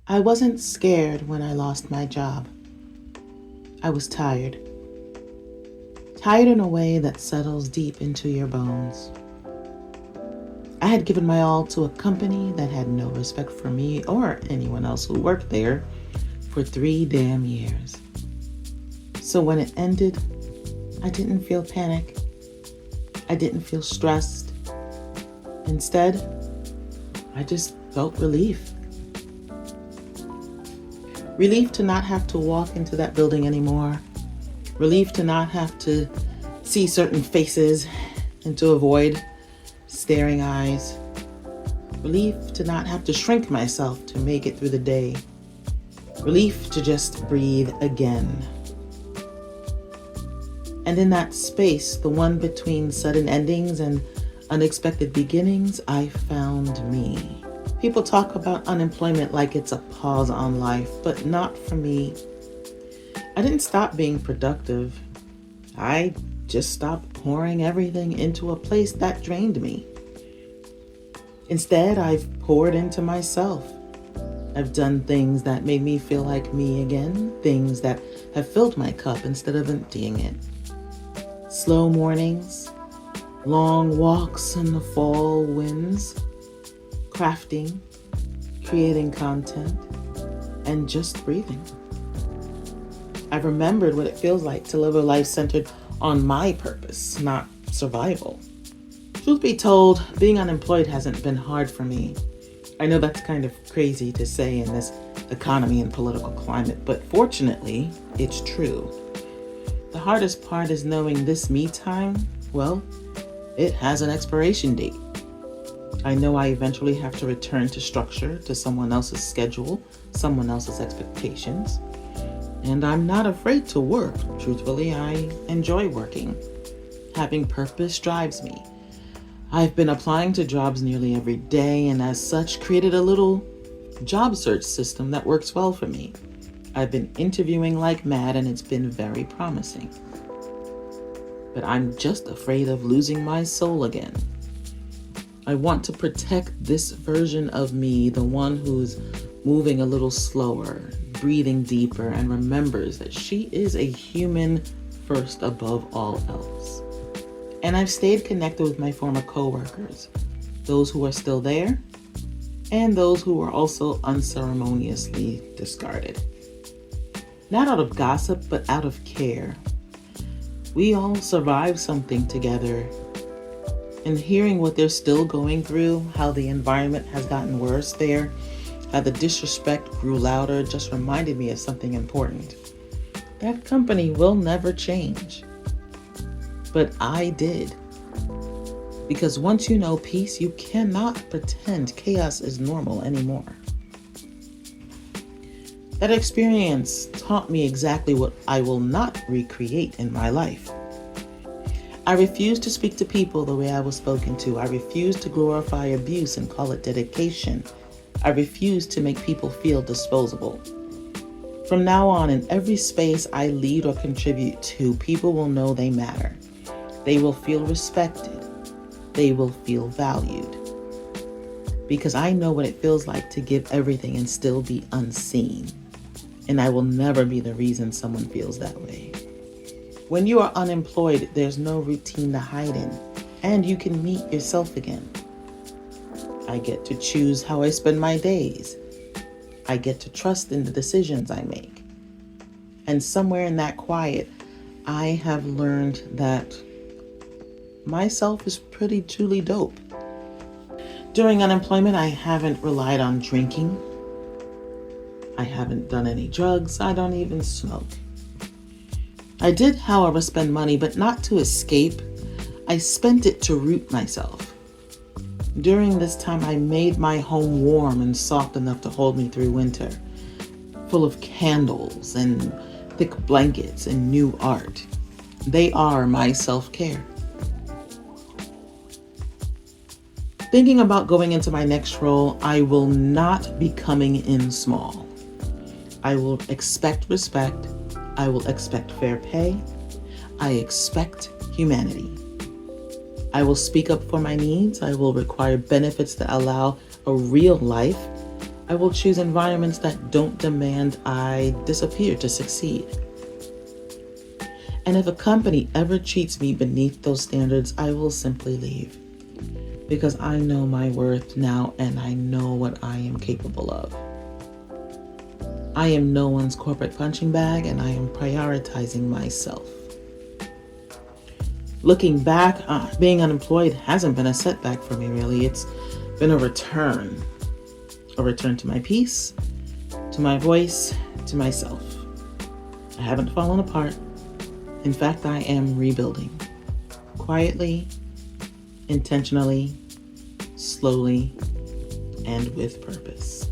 I wasn't scared when I lost my job. I was tired. Tired in a way that settles deep into your bones. I had given my all to a company that had no respect for me or anyone else who worked there for 3 damn years. So when it ended, I didn't feel panic. I didn't feel stressed. Instead, I just felt relief. Relief to not have to walk into that building anymore. Relief to not have to see certain faces and to avoid staring eyes. Relief to not have to shrink myself to make it through the day. Relief to just breathe again. And in that space, the one between sudden endings and unexpected beginnings, I found me. People talk about unemployment like it's a pause on life, but not for me. I didn't stop being productive. I just stopped pouring everything into a place that drained me. Instead, I've poured into myself. I've done things that made me feel like me again, things that have filled my cup instead of emptying it. Slow mornings, long walks in the fall winds, crafting, creating content, and just breathing. I've remembered what it feels like to live a life centered on my purpose, not survival. Truth be told, being unemployed hasn't been hard for me. I know that's kind of crazy to say in this economy and political climate, but fortunately, it's true. The hardest part is knowing this me time, well, it has an expiration date. I know I eventually have to return to structure, to someone else's schedule, someone else's expectations. And I'm not afraid to work. Truthfully, I enjoy working. Having purpose drives me. I've been applying to jobs nearly every day and as such created a little job search system that works well for me. I've been interviewing like mad and it's been very promising. But I'm just afraid of losing my soul again. I want to protect this version of me, the one who's moving a little slower, breathing deeper, and remembers that she is a human first above all else. And I've stayed connected with my former coworkers, those who are still there, and those who were also unceremoniously discarded. Not out of gossip, but out of care. We all survived something together. And hearing what they're still going through, how the environment has gotten worse there, how the disrespect grew louder, just reminded me of something important. That company will never change. But I did. Because once you know peace, you cannot pretend chaos is normal anymore. That experience taught me exactly what I will not recreate in my life. I refuse to speak to people the way I was spoken to. I refuse to glorify abuse and call it dedication. I refuse to make people feel disposable. From now on, in every space I lead or contribute to, people will know they matter. They will feel respected. They will feel valued. Because I know what it feels like to give everything and still be unseen. And I will never be the reason someone feels that way. When you are unemployed, there's no routine to hide in, and you can meet yourself again. I get to choose how I spend my days. I get to trust in the decisions I make. And somewhere in that quiet, I have learned that myself is pretty truly dope. During unemployment, I haven't relied on drinking. I haven't done any drugs. I don't even smoke. I did, however, spend money, but not to escape. I spent it to root myself. During this time, I made my home warm and soft enough to hold me through winter, full of candles and thick blankets and new art. They are my self-care. Thinking about going into my next role, I will not be coming in small. I will expect respect. I will expect fair pay. I expect humanity. I will speak up for my needs. I will require benefits that allow a real life, I will choose environments that don't demand I disappear to succeed. And if a company ever treats me beneath those standards, I will simply leave. Because I know my worth now and I know what I am capable of. I am no one's corporate punching bag and I am prioritizing myself. Looking back, being unemployed hasn't been a setback for me really. It's been a return to my peace, to my voice, to myself. I haven't fallen apart. In fact, I am rebuilding. Quietly, intentionally, slowly, and with purpose.